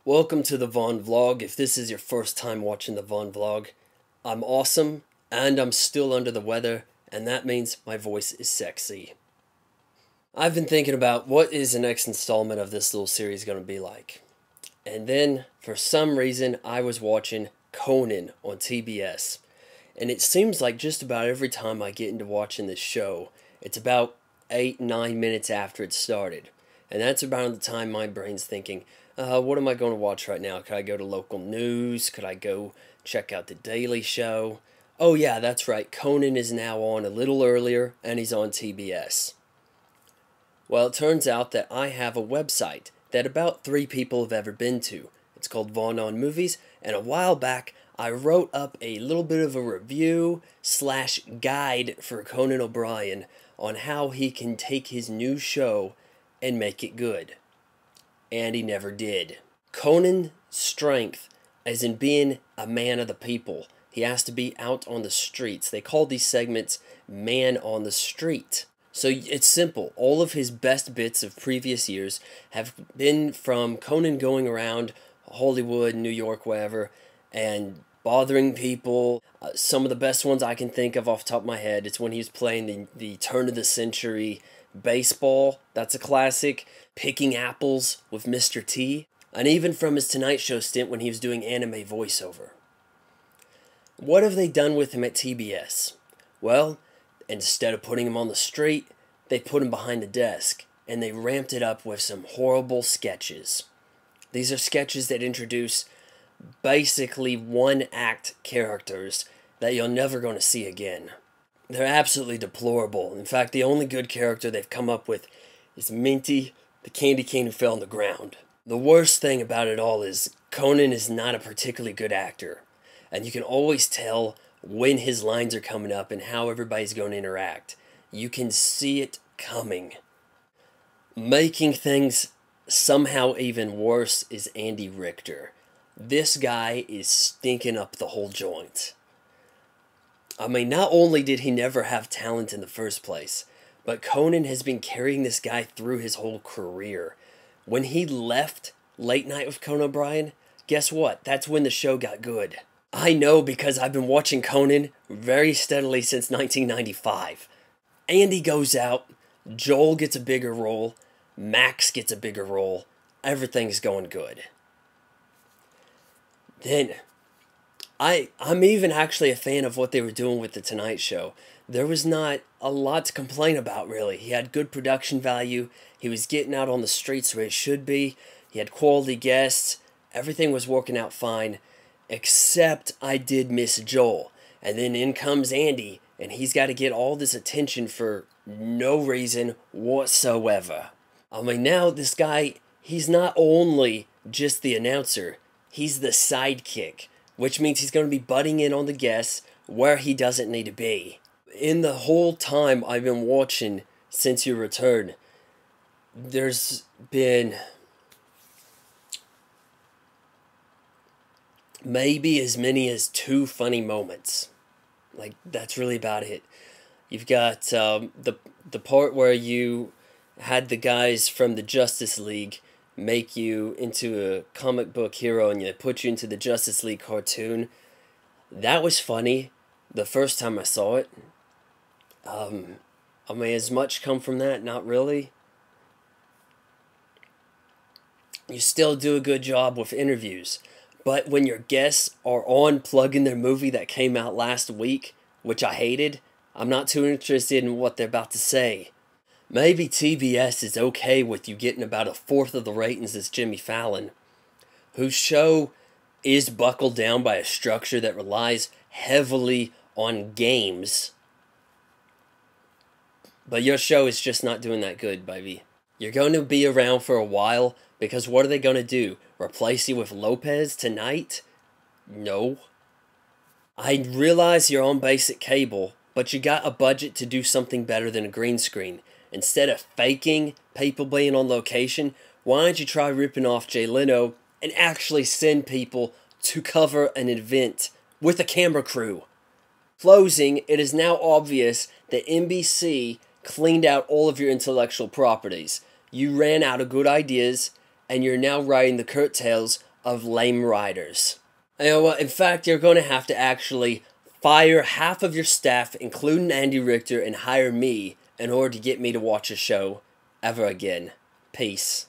Welcome to the Vaughn vlog. If this is your first time watching the Vaughn vlog, I'm awesome and I'm still under the weather, and that means my voice is sexy. I've been thinking about what is the next installment of this little series going to be like. And then, for some reason, I was watching Conan on TBS. And it seems like just about every time I get into watching this show, it's about 8-9 minutes after it started. And that's about the time my brain's thinking, what am I going to watch right now? Could I go to local news? Could I go check out The Daily Show? Oh yeah, that's right, Conan is now on a little earlier, and he's on TBS. Well, it turns out that I have a website that about 3 people have ever been to. It's called Vaughn on Movies, and a while back, I wrote up a little bit of a review/guide for Conan O'Brien on how he can take his new show and make it good. And he never did. Conan's strength is in being a man of the people. He has to be out on the streets. They call these segments Man on the Street. So it's simple. All of his best bits of previous years have been from Conan going around Hollywood, New York, wherever, and bothering people. Some of the best ones I can think of off the top of my head, it's when he was playing the turn of the century baseball. That's a classic. Picking apples with Mr. T. And even from his Tonight Show stint when he was doing anime voiceover. What have they done with him at TBS? Well, instead of putting him on the street, they put him behind the desk, and they ramped it up with some horrible sketches. These are sketches that introduce basically one-act characters that you're never going to see again. They're absolutely deplorable. In fact, the only good character they've come up with is Minty, the candy cane who fell on the ground. The worst thing about it all is Conan is not a particularly good actor, and you can always tell when his lines are coming up and how everybody's going to interact. You can see it coming. Making things somehow even worse is Andy Richter. This guy is stinking up the whole joint. I mean, not only did he never have talent in the first place, but Conan has been carrying this guy through his whole career. When he left Late Night with Conan O'Brien, guess what? That's when the show got good. I know because I've been watching Conan very steadily since 1995. Andy goes out, Joel gets a bigger role, Max gets a bigger role, everything's going good. Then, I'm even actually a fan of what they were doing with The Tonight Show. There was not a lot to complain about, really. He had good production value. He was getting out on the streets where it should be. He had quality guests. Everything was working out fine. Except I did miss Joel. And then in comes Andy, and he's got to get all this attention for no reason whatsoever. I mean, now this guy, he's not only just the announcer, he's the sidekick, which means he's going to be butting in on the guests where he doesn't need to be. In the whole time I've been watching since your return, there's been maybe as many as 2 funny moments. Like, that's really about it. You've got the part where you had the guys from the Justice League make you into a comic book hero and you put you into the Justice League cartoon. That was funny the first time I saw it. I mean, has much come from that? Not really. You still do a good job with interviews. But when your guests are on plugging their movie that came out last week, which I hated, I'm not too interested in what they're about to say. Maybe TBS is okay with you getting about 1/4 of the ratings as Jimmy Fallon, whose show is buckled down by a structure that relies heavily on games. But your show is just not doing that good, baby. You're going to be around for a while, because what are they going to do? Replace you with Lopez tonight? No. I realize you're on basic cable, but you got a budget to do something better than a green screen. Instead of faking people being on location, why don't you try ripping off Jay Leno and actually send people to cover an event with a camera crew? Closing, it is now obvious that NBC cleaned out all of your intellectual properties. You ran out of good ideas, and you're now riding the coattails of lame writers. You know what? In fact, you're going to have to actually fire half of your staff, including Andy Richter, and hire me in order to get me to watch a show ever again. Peace.